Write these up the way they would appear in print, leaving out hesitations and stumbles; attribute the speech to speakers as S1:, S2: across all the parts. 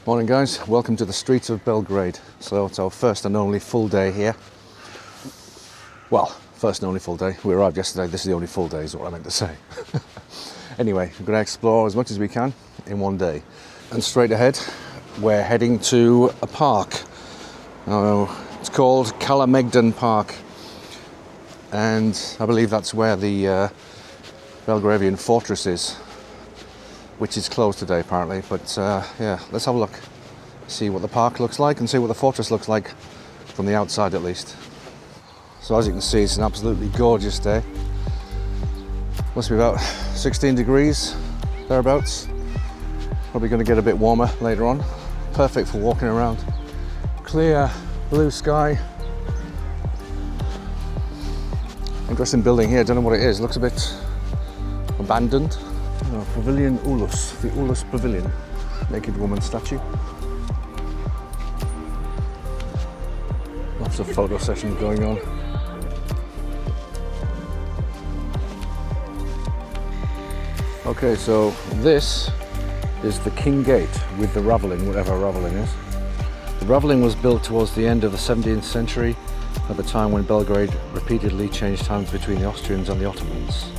S1: Morning guys, welcome to the streets of Belgrade. So it's our first and only full day here. Well, first and only full day. We arrived yesterday, this is the only full day is what I meant to say. Anyway, we're going to explore as much as we can in one day. And straight ahead, we're heading to a park. It's called Kalemegdan Park. And I believe that's where the Belgravian fortress is, which is closed today apparently, but yeah, let's have a look, see what the park looks like and see what the fortress looks like from the outside at least. So as you can see, it's an absolutely gorgeous day. Must be about 16 degrees, thereabouts. Probably going to get a bit warmer later on. Perfect for walking around. Clear blue sky. Interesting building here, don't know what it is, looks a bit abandoned. Pavilion Ulus, the Ulus Pavilion, naked woman statue. Lots of photo sessions going on. Okay, so this is the King Gate with the ravelling, whatever ravelling is. The ravelling was built towards the end of the 17th century, at the time when Belgrade repeatedly changed hands between the Austrians and the Ottomans.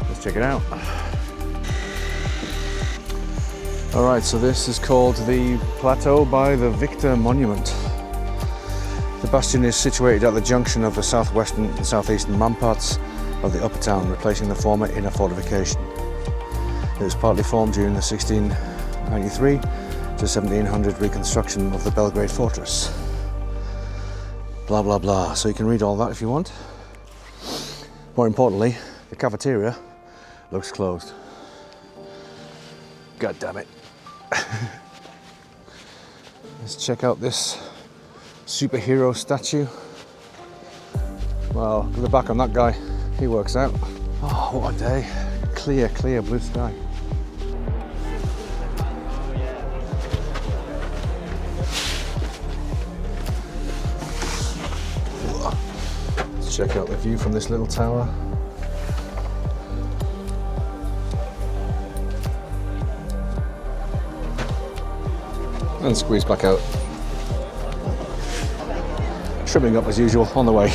S1: Let's check it out. Alright, so this is called the Plateau by the Victor Monument. The bastion is situated at the junction of the southwestern and southeastern ramparts of the upper town, replacing the former inner fortification. It was partly formed during the 1693 to 1700 reconstruction of the Belgrade fortress. Blah blah blah, so you can read all that if you want. More importantly, the cafeteria looks closed. God damn it. Let's check out this superhero statue. Well, look at the back on that guy, he works out. Oh, what a day. Clear, clear blue sky. Let's check out the view from this little tower. And squeeze back out. Trimming up as usual on the way.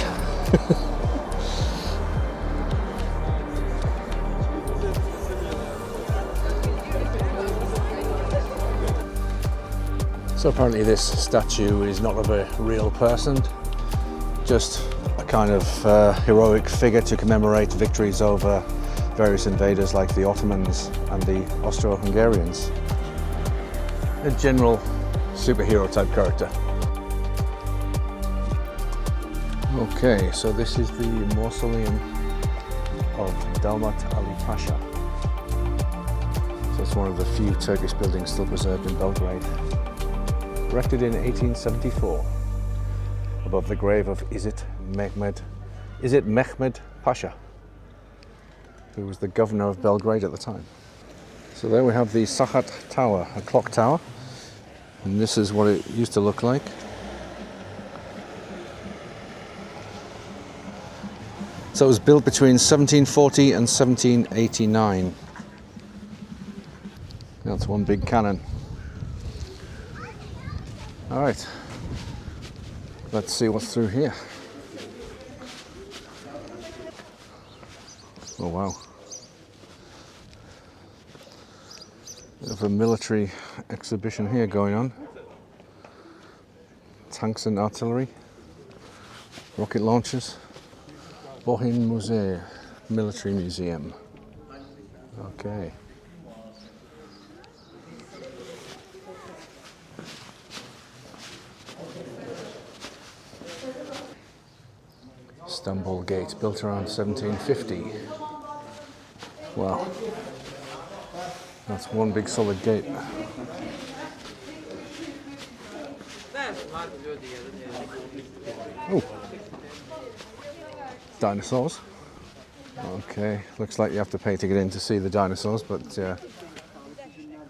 S1: So apparently this statue is not of a real person, just a kind of heroic figure to commemorate victories over various invaders like the Ottomans and the Austro-Hungarians. A general superhero type character. Okay, so this is the mausoleum of Davlat Ali Pasha. So it's one of the few Turkish buildings still preserved in Belgrade. Erected in 1874 above the grave of Izit Mehmed Pasha, who was the governor of Belgrade at the time. So there we have the Sahat Tower, a clock tower. And this is what it used to look like. So it was built between 1740 and 1789. That's one big cannon. All right, let's see what's through here. Oh wow. Bit of a military exhibition here going on. Tanks and artillery, rocket launchers. Bohin Muzey, military museum. Okay. Istanbul Gate, built around 1750. Wow. That's one big solid gate. Oh, dinosaurs. Okay, looks like you have to pay to get in to see the dinosaurs, but so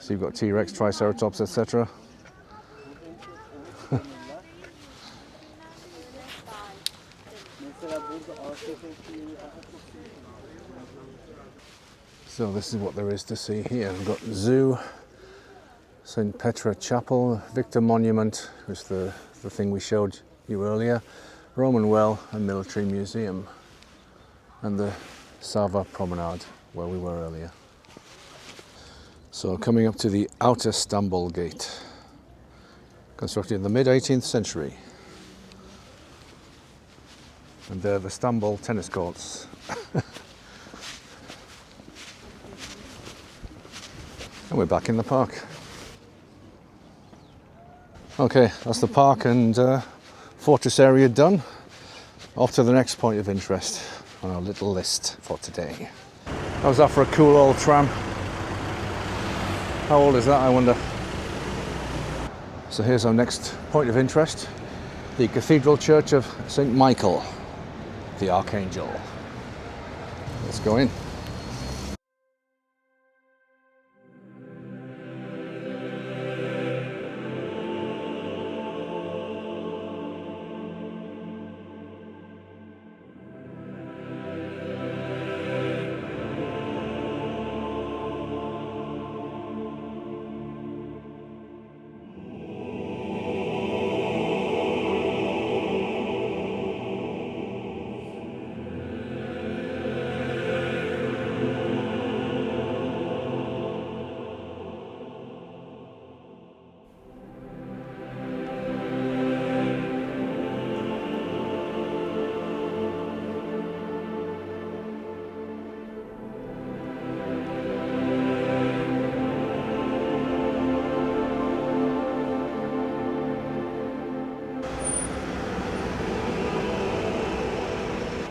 S1: you've got T-Rex, Triceratops, etc. So this is what there is to see here. We've got zoo, St. Petra Chapel, Victor Monument, was the thing we showed you earlier, Roman Well and Military Museum, and the Sava Promenade where we were earlier. So coming up to the outer Stamboul Gate, constructed in the mid-18th century. And there are the Stamboul tennis courts. And we're back in the park. Okay, that's the park and fortress area done. Off to the next point of interest on our little list for today. How's that for a cool old tram? How old is that, I wonder? So here's our next point of interest, the Cathedral Church of St. Michael, the Archangel. Let's go in.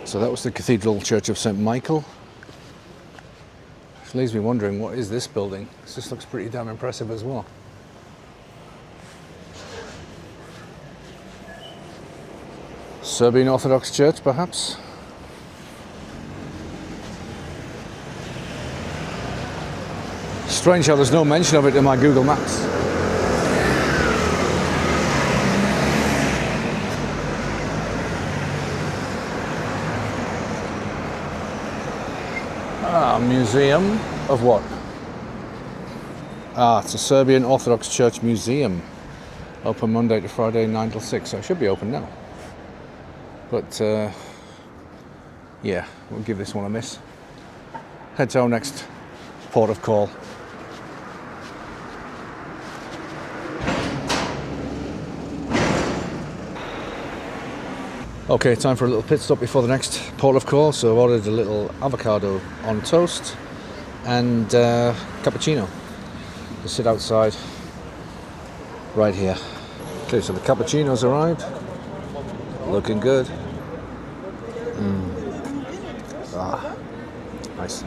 S1: So that was the Cathedral Church of St. Michael. Which leaves me wondering, what is this building? This looks pretty damn impressive as well. Serbian Orthodox Church, perhaps? Strange how there's no mention of it in my Google Maps. Museum of what? It's a Serbian Orthodox Church Museum. Open Monday to Friday, 9 till 6. So it should be open now. But yeah, we'll give this one a miss. Head to our next port of call. Okay, time for a little pit stop before the next port of call. So I've ordered a little avocado on toast and cappuccino. We'll sit outside right here. Okay, so the cappuccino's arrived. Looking good. Nice.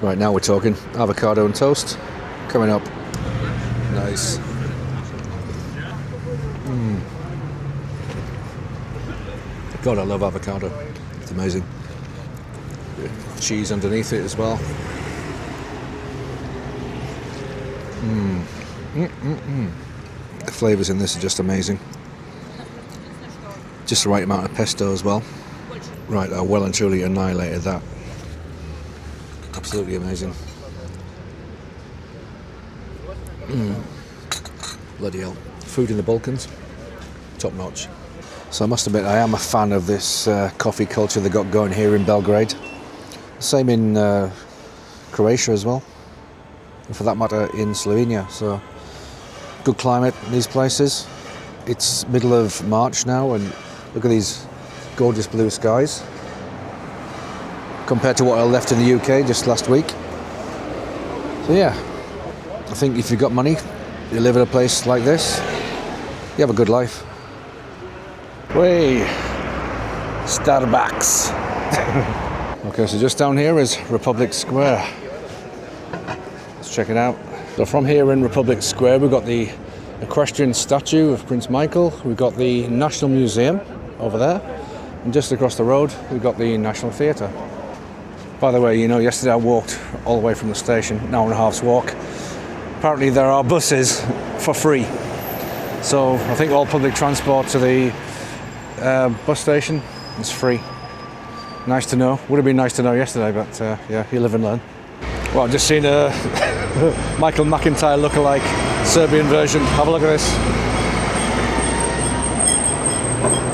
S1: Right, now we're talking. Avocado and toast coming up. Nice. God, I love avocado. It's amazing. Cheese underneath it as well. The flavours in this are just amazing. Just the right amount of pesto as well. Right, I well and truly annihilated that. Absolutely amazing. Bloody hell. Food in the Balkans, top notch. So I must admit, I am a fan of this coffee culture they got going here in Belgrade. Same in Croatia as well, and for that matter in Slovenia. So good climate in these places. It's middle of March now, and look at these gorgeous blue skies compared to what I left in the UK just last week. So yeah, I think if you've got money, you live in a place like this, you have a good life. Way Starbucks. Okay, so just down here is Republic Square. Let's check it out. So from here in Republic Square, we've got the equestrian statue of Prince Michael. We've got the National Museum over there, and just across the road we've got the National Theatre. By the way, you know, yesterday I walked all the way from the station, an hour and a half's walk. Apparently there are buses for free, so I think all public transport to the bus station is free. Nice to know. Would have been nice to know yesterday, but yeah, you live and learn. Well, I've just seen a Michael McIntyre lookalike Serbian version. Have a look at this.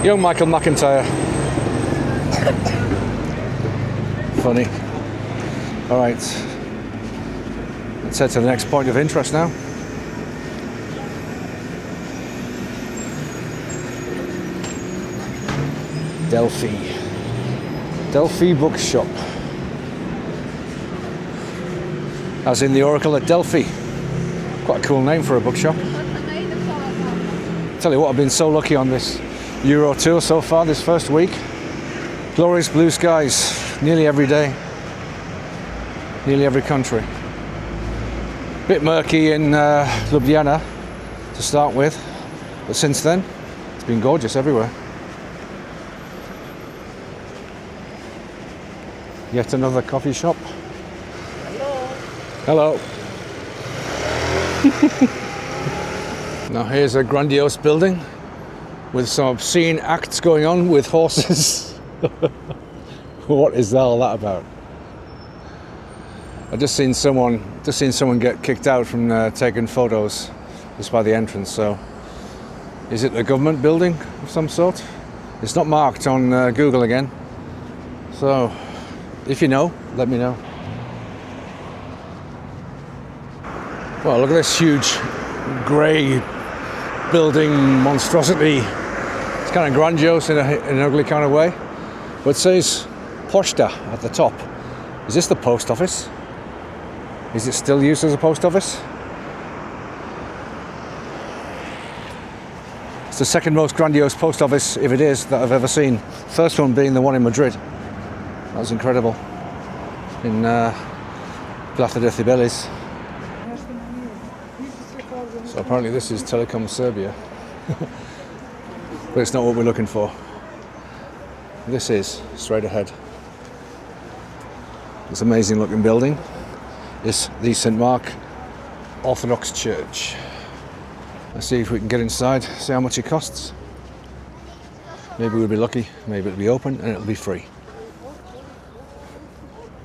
S1: Young Michael McIntyre. Funny. All right. Let's head to the next point of interest now. Delphi Bookshop. As in the Oracle at Delphi. Quite a cool name for a bookshop. Tell you what, I've been so lucky on this Euro tour so far, this first week. Glorious blue skies, nearly every day. Nearly every country. Bit murky in Ljubljana to start with, but since then, it's been gorgeous everywhere. Yet another coffee shop. Hello. Now here's a grandiose building with some obscene acts going on with horses. What is all that about? I've just seen someone get kicked out from taking photos just by the entrance. So, is it a government building of some sort? It's not marked on Google again. So, if you know, let me know. Well, look at this huge grey building monstrosity. It's kind of grandiose in an ugly kind of way. But it says Posta at the top. Is this the post office? Is it still used as a post office? It's the second most grandiose post office, if it is, that I've ever seen. First one being the one in Madrid. That was incredible. In Plaza de Cibeles. So apparently this is Telecom Serbia. But it's not what we're looking for. This is straight ahead. This amazing looking building is the St. Mark Orthodox Church. Let's see if we can get inside, see how much it costs. Maybe we'll be lucky, maybe it'll be open and it'll be free.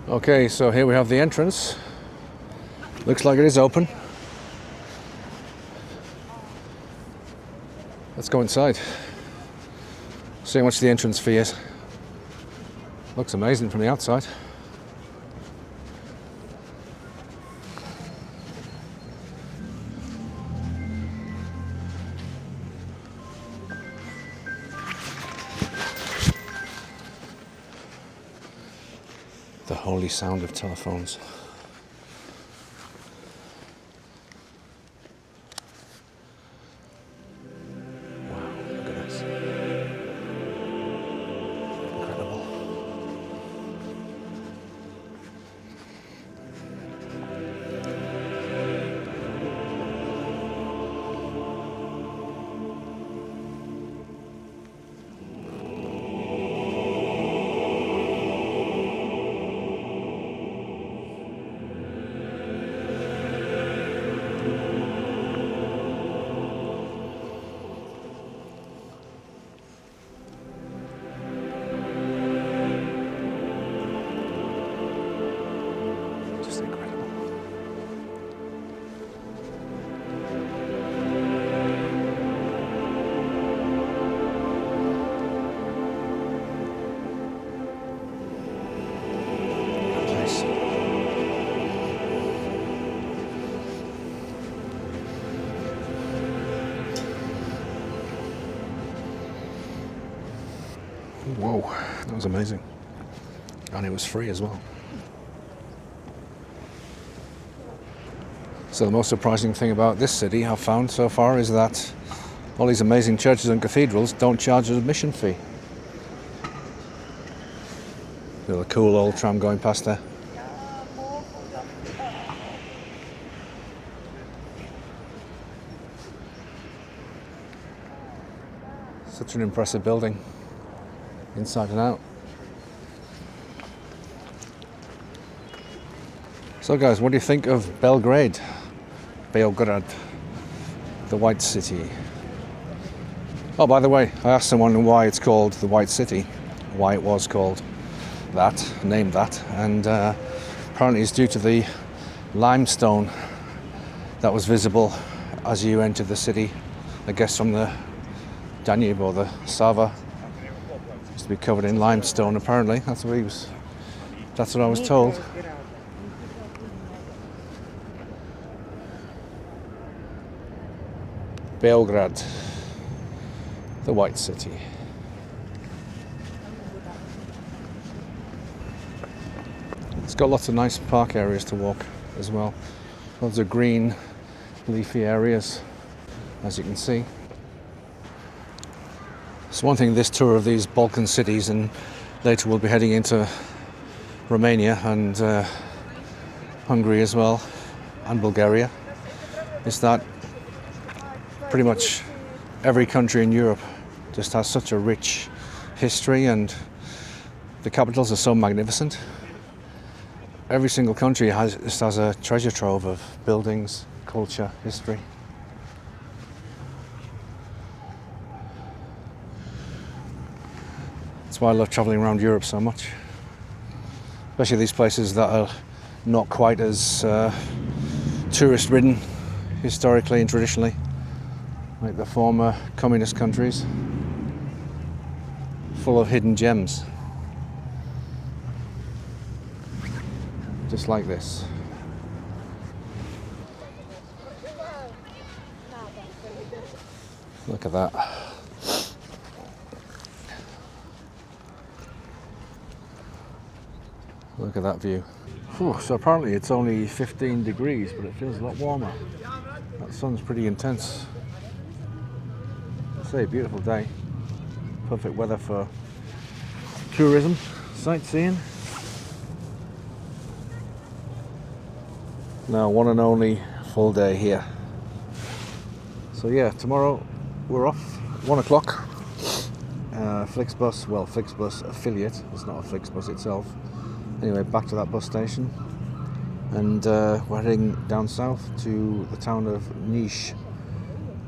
S1: Okay, so here we have the entrance. Looks like it is open. Let's go inside. See how much the entrance fee is. Looks amazing from the outside. The holy sound of telephones. Whoa, that was amazing. And it was free as well. So the most surprising thing about this city I've found so far is that all these amazing churches and cathedrals don't charge an admission fee. Got a cool old tram going past there. Such an impressive building, inside and out. So guys, what do you think of Belgrade? Belgrade, the White City. Oh, by the way, I asked someone why it's called the White City, why it was called that, named that, and Apparently it's due to the limestone that was visible as you entered the city. I guess from the Danube or the Sava. It used to be covered in limestone apparently. That's what I was told. Belgrade, the White City. It's got lots of nice park areas to walk as well. Lots of green, leafy areas, as you can see. It's one thing, this tour of these Balkan cities, and later we'll be heading into Romania and Hungary as well, and Bulgaria, is that pretty much every country in Europe just has such a rich history, and the capitals are so magnificent. Every single country just has a treasure trove of buildings, culture, history. That's why I love travelling around Europe so much. Especially these places that are not quite as tourist-ridden historically and traditionally, like the former communist countries, full of hidden gems. Just like this. Look at that. Look at that view. Whew, so apparently it's only 15 degrees, but it feels a lot warmer. That sun's pretty intense. Say, beautiful day. Perfect weather for tourism, sightseeing. Now, one and only full day here. So yeah, tomorrow we're off, 1 o'clock. Flixbus affiliate, it's not a Flixbus itself. Anyway, back to that bus station. And we're heading down south to the town of Niš.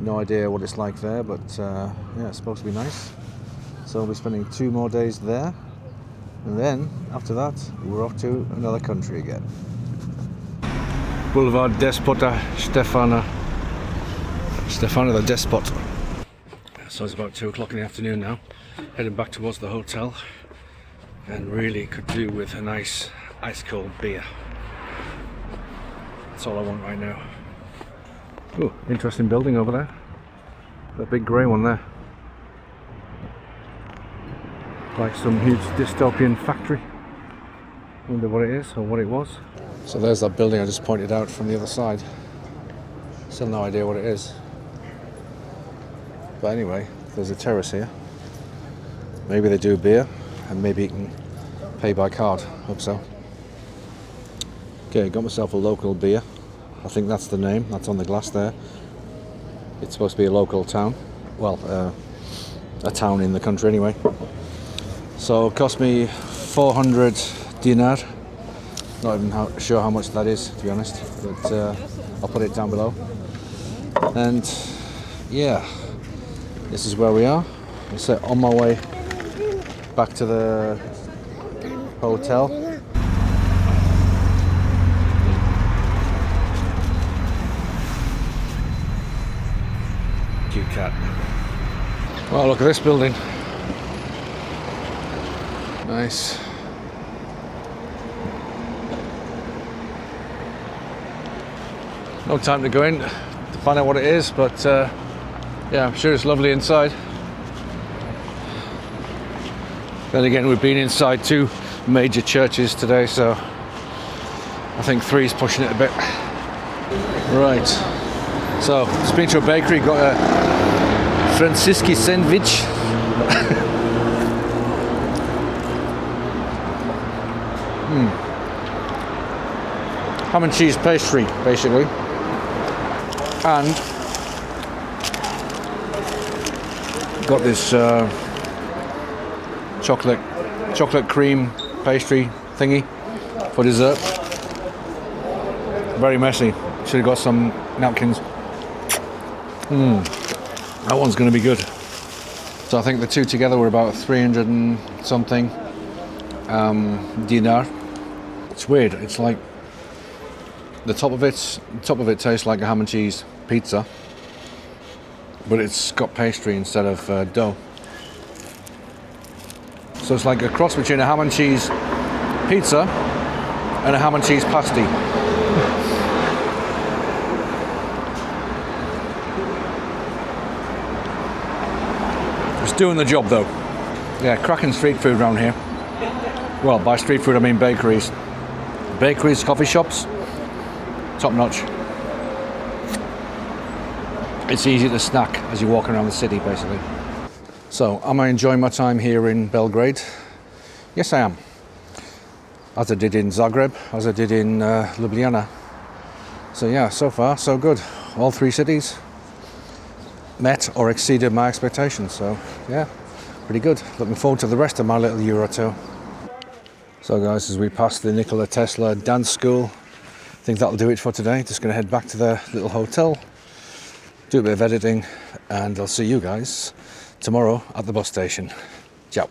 S1: No idea what it's like there, but yeah, it's supposed to be nice. So we'll be spending 2 more days there. And then, after that, we're off to another country again. Boulevard Despota Stefana the Despot. So it's about 2 o'clock in the afternoon now. Heading back towards the hotel. And really could do with a nice ice cold beer. That's all I want right now. Oh, interesting building over there. That big grey one there. Like some huge dystopian factory. Wonder what it is or what it was. So there's that building I just pointed out from the other side. Still no idea what it is. But anyway, there's a terrace here. Maybe they do beer, and maybe you can pay by card. Hope so. Okay, got myself a local beer. I think that's the name, that's on the glass there. It's supposed to be a local town. Well, a town in the country anyway. So it cost me 400 dinar. Not even sure how much that is, to be honest, but I'll put it down below. And yeah, this is where we are. I'm set on my way back to the hotel. Cute cat. Well, look at this building. Nice. No time to go in to find out what it is, but yeah, I'm sure it's lovely inside. Then again, we've been inside 2 major churches today, so I think 3 is pushing it a bit. Right, so just been to a bakery, got a Franciski sandwich. Ham and cheese pastry, basically. And got this chocolate cream pastry thingy for dessert. Very messy. Should have got some napkins. That one's going to be good. So I think the 2 together were about 300 and something dinar. It's weird. It's like the top of it tastes like a ham and cheese pizza, but it's got pastry instead of dough. So it's like a cross between a ham and cheese pizza and a ham and cheese pasty. It's doing the job though. Yeah, cracking street food around here. Well, by street food I mean bakeries. Bakeries, coffee shops, top notch. It's easy to snack as you walk around the city, basically. So, am I enjoying my time here in Belgrade? Yes, I am. As I did in Zagreb, as I did in Ljubljana. So yeah, so far, so good. All three cities met or exceeded my expectations. So yeah, pretty good. Looking forward to the rest of my little Euro tour. So guys, as we pass the Nikola Tesla dance school, I think that'll do it for today. Just going to head back to the little hotel, do a bit of editing, and I'll see you guys tomorrow at the bus station. Ciao.